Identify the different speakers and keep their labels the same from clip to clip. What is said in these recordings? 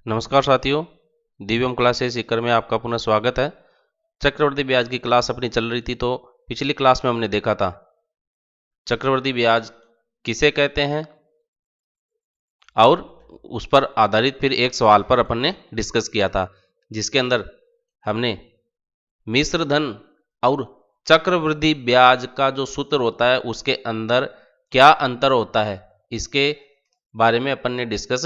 Speaker 1: नमस्कार साथियों, दिव्यम क्लासेस सीकर में आपका पुनः स्वागत है। चक्रवृद्धि ब्याज की क्लास अपनी चल रही थी, तो पिछली क्लास में हमने देखा था चक्रवृद्धि ब्याज किसे कहते हैं और उस पर आधारित फिर एक सवाल पर अपन ने डिस्कस किया था, जिसके अंदर हमने मिश्र धन और चक्रवृद्धि ब्याज का जो सूत्र होता है उसके अंदर क्या अंतर होता है, इसके बारे में अपन ने डिस्कस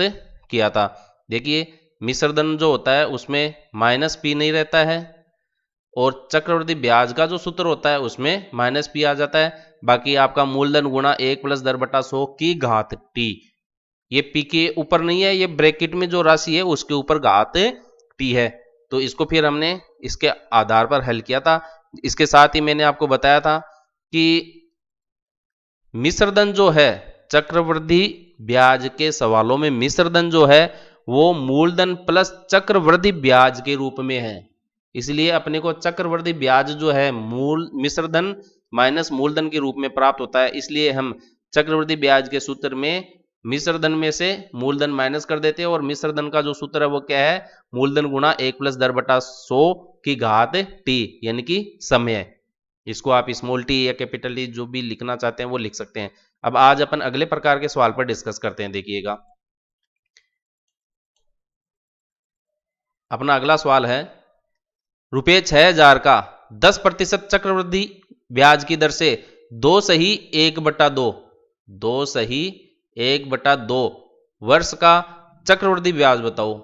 Speaker 1: किया था। देखिए, मिश्र धन जो होता है उसमें माइनस पी नहीं रहता है और चक्रवृद्धि ब्याज का जो सूत्र होता है उसमें माइनस पी आ जाता है। बाकी आपका मूलधन गुणा 1 प्लस दर बटा 100 की घात टी, ये पी के ऊपर नहीं है, ये ब्रैकेट में जो राशि है उसके ऊपर घात टी है। तो इसको फिर हमने इसके आधार पर हल किया था। इसके साथ ही मैंने आपको बताया था कि मिश्रधन जो है चक्रवृद्धि ब्याज के सवालों में मिश्रधन जो है वो मूलधन प्लस चक्रवृद्धि ब्याज के रूप में है। इसलिए अपने को चक्रवृद्धि ब्याज जो है मूल मिश्रधन माइनस मूलधन के रूप में प्राप्त होता है। इसलिए हम चक्रवृद्धि ब्याज के सूत्र में मिश्रधन में से मूलधन माइनस कर देते हैं और मिश्रधन का जो सूत्र है वो क्या है, मूलधन गुणा 1 प्लस दर बटा 100 की घात टी, यानी कि समय। इसको आप स्मॉल टी या कैपिटल टी जो भी लिखना चाहते हैं वो लिख सकते हैं। अब आज अपन अगले प्रकार के सवाल पर डिस्कस करते हैं। देखिएगा, अपना अगला सवाल है, रुपये 6,000 का 10% चक्रवृद्धि ब्याज की दर से 2 सही 1/2 2 सही 1/2 वर्ष का चक्रवृद्धि ब्याज बताओ।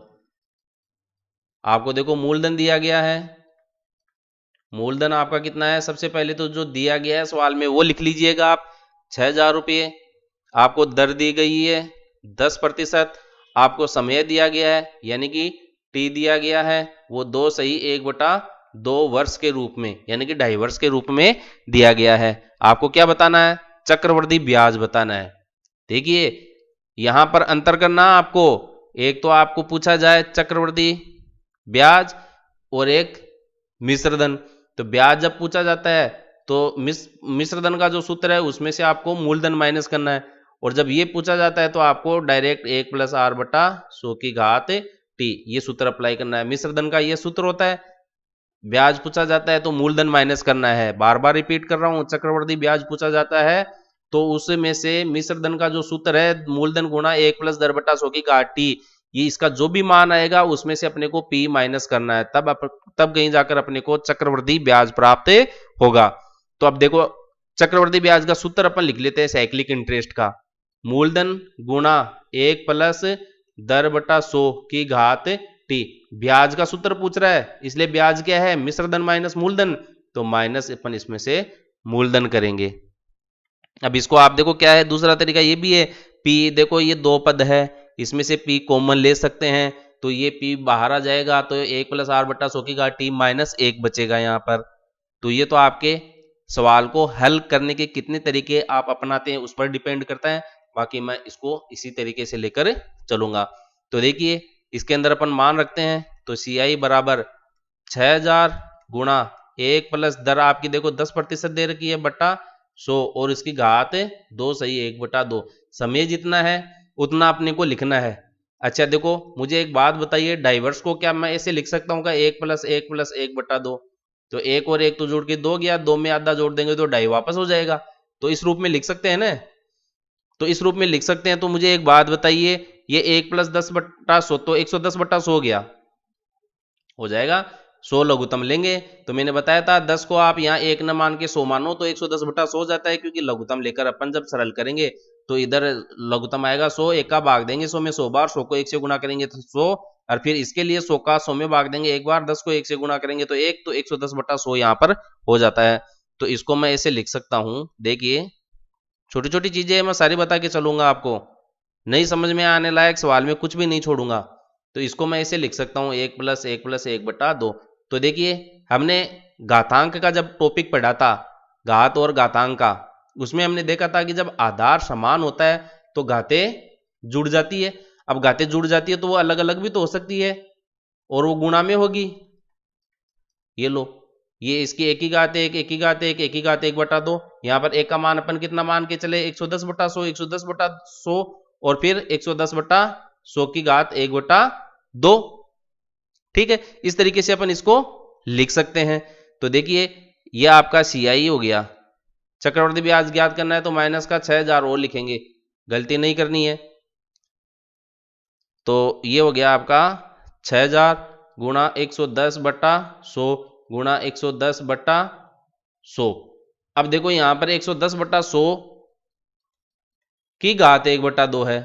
Speaker 1: आपको देखो मूलधन दिया गया है, मूलधन आपका कितना है, सबसे पहले तो जो दिया गया है सवाल में वो लिख लीजिएगा आप, 6,000 रुपये। आपको दर दी गई है 10%, आपको समय दिया गया है यानी कि टी दिया गया है, वो 2 सही 1/2 वर्ष के रूप में यानी कि 2.5 वर्ष के रूप में दिया गया है। आपको क्या बताना है, चक्रवृद्धि ब्याज बताना है। देखिए, यहां पर अंतर करना आपको, एक तो आपको पूछा जाए चक्रवृद्धि ब्याज और एक मिश्रधन। तो ब्याज जब पूछा जाता है तो मिश्रधन का जो सूत्र है उसमें से आपको मूलधन माइनस करना है, और जब ये पूछा जाता है तो आपको डायरेक्ट 1 प्लस आर बटा 100 की घात टी, ये सूत्र अप्लाई करना है। मिश्रधन का ये सूत्र होता है, ब्याज पूछा जाता है तो मूलधन माइनस करना है। बार बार रिपीट कर रहा हूं, चक्रवृद्धि ब्याज पूछा जाता है तो उसमें से मिश्रधन का जो सूत्र है मूलधन गुणा 1 प्लस दर बटा 100 की घात टी, ये इसका जो भी मान आएगा उसमें से अपने को पी माइनस करना है, तब कहीं जाकर अपने को चक्रवृद्धि ब्याज प्राप्त होगा। तो अब देखो, चक्रवृद्धि ब्याज का सूत्र अपन लिख लेते हैं साइक्लिक इंटरेस्ट का, मूलधन गुणा 1 प्लस दर बटा 100 की घात टी। ब्याज का सूत्र पूछ रहा है इसलिए ब्याज क्या है, मिश्रधन माइनस मूलधन, तो माइनस अपन इसमें से मूलधन करेंगे। अब इसको आप देखो क्या है, दूसरा तरीका ये भी है, पी देखो ये दो पद है, इसमें से पी कॉमन ले सकते हैं, तो ये पी बाहर आ जाएगा, तो 1 प्लस आर बटा 100 की घात टी माइनस 1 बचेगा यहाँ पर। तो ये तो आपके सवाल को हल करने के कितने तरीके आप अपनाते हैं उस पर डिपेंड करता है। बाकी मैं इसको इसी तरीके से लेकर चलूंगा। तो देखिए, इसके अंदर अपन मान रखते हैं, तो सी आई बराबर 6,000 गुणा 1 प्लस दर आपकी देखो 10% दे रखी है बटा 100 और इसकी घात 2 सही 1/2, समय जितना है उतना अपने को लिखना है। अच्छा देखो, मुझे एक बात बताइए, डाइवर्स को क्या मैं ऐसे लिख सकता हूँ क्या, 1 प्लस 1 प्लस 1/2, तो एक और एक तो जोड़ के 2 गया, 2 में आधा जोड़ देंगे तो 2.5 वापस हो जाएगा। तो इस रूप में लिख सकते हैं ना, तो इस रूप में लिख सकते हैं। तो मुझे एक बात बताइए, ये 1 प्लस 10/100 तो 110/100 हो गया, हो जाएगा। 100 लघुत्तम लेंगे, तो मैंने बताया था 10 को आप यहाँ 1 न मान के 100 मानो तो 110/100 हो जाता है, क्योंकि लघुत्तम लेकर अपन जब सरल करेंगे तो इधर लघुत्तम आएगा 100, 1 का भाग देंगे 100 में 100 बार, 100 को 1 से गुणा करेंगे तो 100, और फिर इसके लिए 100 का 100 में भाग देंगे एक बार, 10 को 1 से गुणा करेंगे तो 1, तो 110/100 यहाँ पर हो जाता है। तो इसको मैं ऐसे लिख सकता हूँ। देखिए, छोटी छोटी चीजें मैं सारी बता के चलूंगा आपको, नहीं समझ में आने लायक सवाल में कुछ भी नहीं छोड़ूंगा। तो इसको मैं ऐसे लिख सकता हूँ, 1 प्लस 1 प्लस 1/2। तो देखिए, हमने घातांक का जब टॉपिक पढ़ा था, घात और घातांक का, उसमें हमने देखा था कि जब आधार समान होता है तो घातें जुड़ जाती है। अब घातें जुड़ जाती है तो वो अलग अलग भी तो हो सकती है और वो गुणा में होगी। ये लो, ये इसकी एक ही घात एक, एक ही घात एक, एक ही घात 1/2। यहाँ पर एक का मान अपन कितना मान के चले, 110/100, 110/100, और फिर 110/100 की घात 1/2, 2। ठीक है, इस तरीके से अपन इसको लिख सकते हैं। तो देखिए यह आपका CI हो गया। चक्रवृद्धि ब्याज ज्ञात करना है तो माइनस का 6000 और लिखेंगे, गलती नहीं करनी है। तो ये हो गया आपका 6000 गुणा 110/100 गुणा 110/100। अब देखो यहां पर 110/100 की घात 1/2 है।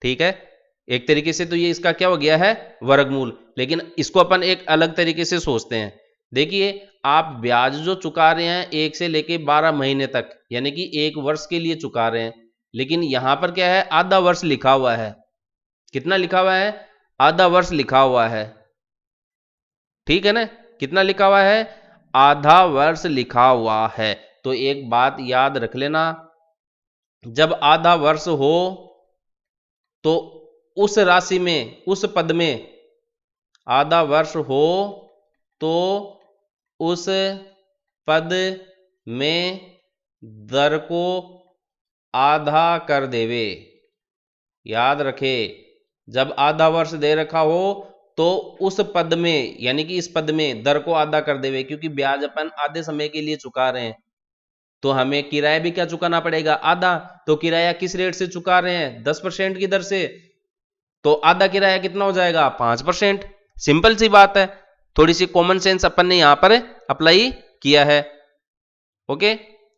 Speaker 1: ठीक है, एक तरीके से तो ये इसका क्या हो गया है, वर्गमूल। लेकिन इसको अपन एक अलग तरीके से सोचते हैं। देखिए आप ब्याज जो चुका रहे हैं 1 से लेके 12 महीने तक, यानी कि 1 वर्ष के लिए चुका रहे हैं, लेकिन यहां पर क्या है, आधा वर्ष लिखा हुआ है। कितना लिखा हुआ है, आधा वर्ष लिखा हुआ है। ठीक है ना, कितना लिखा हुआ है, आधा वर्ष लिखा हुआ है। तो एक बात याद रख लेना, जब आधा वर्ष हो तो उस राशि में, उस पद में, आधा वर्ष हो तो उस पद में दर को आधा कर देवे। याद रखे, जब आधा वर्ष दे रखा हो तो उस पद में, यानी कि इस पद में दर को आधा कर देवे, क्योंकि ब्याज अपन आधे समय के लिए चुका रहे हैं तो हमें किराया भी क्या चुकाना पड़ेगा, आधा। तो किराया किस रेट से चुका रहे हैं, 10% की दर से, तो आधा किराया कितना हो जाएगा, 5%। सिंपल सी बात है, थोड़ी सी कॉमन सेंस अपन ने यहां पर अप्लाई किया है। ओके,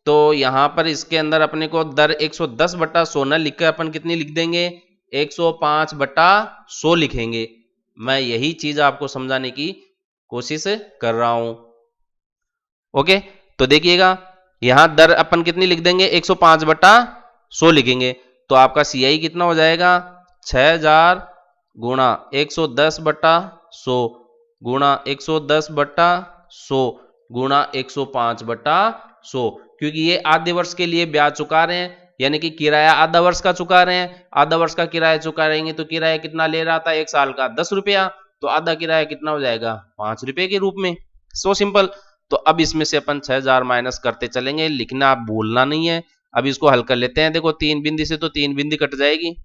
Speaker 1: तो यहां पर इसके अंदर अपने को दर 110/100 न लिखकर अपन कितनी लिख देंगे, 105/100 लिखेंगे। मैं यही चीज आपको समझाने की कोशिश कर रहा हूं। ओके, तो देखिएगा यहां दर अपन कितनी लिख देंगे, 105/100 लिखेंगे। तो आपका CI कितना हो जाएगा, 6000 गुणा 110/100 गुणा 110/100 गुणा 105/100, क्योंकि ये आधे वर्ष के लिए ब्याज चुका रहे हैं, यानी कि किराया आधा वर्ष का चुका रहे हैं। आधा वर्ष का किराया चुका रहेंगे तो किराया कितना ले रहा था, 1 साल का 10 रुपया, तो आधा किराया कितना हो जाएगा, 5 रुपए के रूप में। So simple. तो अब इसमें से अपन 6000 माइनस करते चलेंगे, लिखना आप भूलना नहीं है। अब इसको हल कर लेते हैं। देखो 3 बिंदी से तो 3 बिंदी कट जाएगी,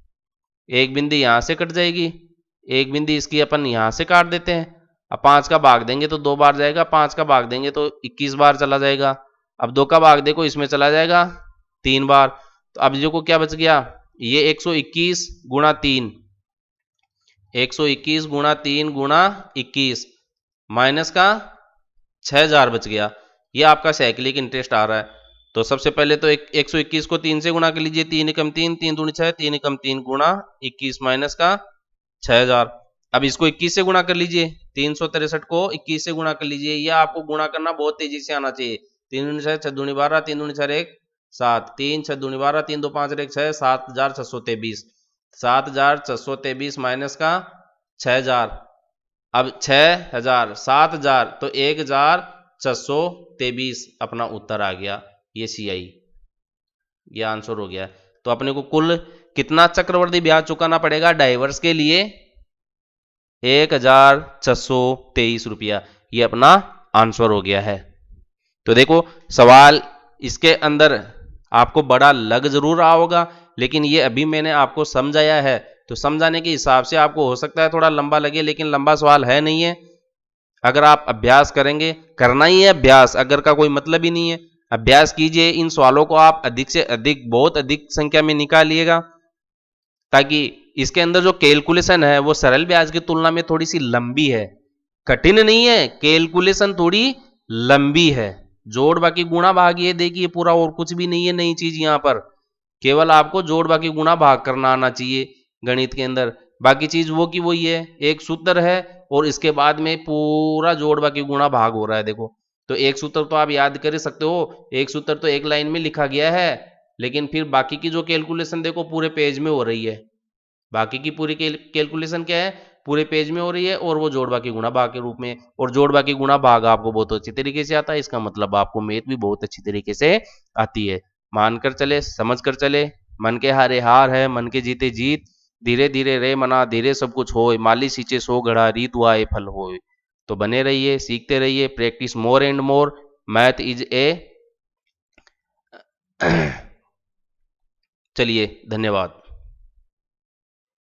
Speaker 1: एक बिंदी यहां से कट जाएगी, एक बिंदी इसकी अपन यहां से काट देते हैं। अब 5 का भाग देंगे तो 2 बार जाएगा, 5 का भाग देंगे तो 21 बार चला जाएगा। अब 2 का भाग देखो इसमें चला जाएगा 3 बार। तो अब जो को क्या बच गया, ये 121 गुणा 3, 121 गुणा 3 गुणा 21 माइनस का 6000 बच गया। ये आपका साइक्लिक इंटरेस्ट आ रहा है। तो सबसे पहले तो 121 को 3 से गुणा कर लीजिए, 3 एकम 3, 3 दूनी 6, 3 एकम 3 गुणा 21 माइनस का 6000। अब इसको 21 से गुणा कर लीजिए, 363 को 21 से गुणा कर लीजिए। यह आपको गुणा करना बहुत तेजी से आना चाहिए। 3 दूनी 6, 6 दूनी 12, 3 दूनी 6 1 7, 3 6 दूनी 12, 3 2 5 1 6, 7623, 7623 माइनस का 6000। अब 6000 7000 तो 1623 अपना उत्तर आ गया, ये CI, ये आंसर हो गया। तो अपने को कुल कितना चक्रवर्ती ब्याज चुकाना पड़ेगा डाइवर्स के लिए, 1623 रुपया। ये अपना आंसर हो गया है। तो देखो सवाल इसके अंदर आपको बड़ा लग जरूर रहा होगा, लेकिन ये अभी मैंने आपको समझाया है, तो समझाने के हिसाब से आपको हो सकता है थोड़ा लंबा लगे, लेकिन लंबा सवाल है नहीं है। अगर आप अभ्यास करेंगे, करना ही है अभ्यास, अगर का कोई मतलब ही नहीं है। अभ्यास कीजिए, इन सवालों को आप अधिक से अधिक, बहुत अधिक संख्या में निकालिएगा, ताकि इसके अंदर जो कैलकुलेशन है वो सरल ब्याज की तुलना में थोड़ी सी लंबी है, कठिन नहीं है, कैलकुलेशन थोड़ी लंबी है। जोड़ बाकी गुणा भाग ये देखिए पूरा, और कुछ भी नहीं है नई चीज यहां पर, केवल आपको जोड़ बाकी गुणा भाग करना आना चाहिए गणित के अंदर। बाकी चीज वो की वही है, एक सूत्र है और इसके बाद में पूरा जोड़ बाकी गुणा भाग हो रहा है। देखो तो एक सूत्र तो आप याद कर सकते हो, एक सूत्र तो एक लाइन में लिखा गया है, लेकिन फिर बाकी की जो कैलकुलेशन देखो पूरे पेज में हो रही है। बाकी की पूरी कैलकुलेशन क्या है, पूरे पेज में हो रही है, और वो जोड़ बाकी गुणा भाग के रूप में। और जोड़ बाकी गुणा भाग आपको बहुत अच्छी तरीके से आता है, इसका मतलब आपको मैथ भी बहुत अच्छी तरीके से आती है। मानकर चले, समझ कर चले, मन के हारे हार है, मन के जीते जीत, धीरे धीरे रे मना धीरे सब कुछ होए, माली सींचे सो घड़ा रीतु आए फल होए। तो बने रहिए, सीखते रहिए, practice more and more, math is a. चलिए, धन्यवाद।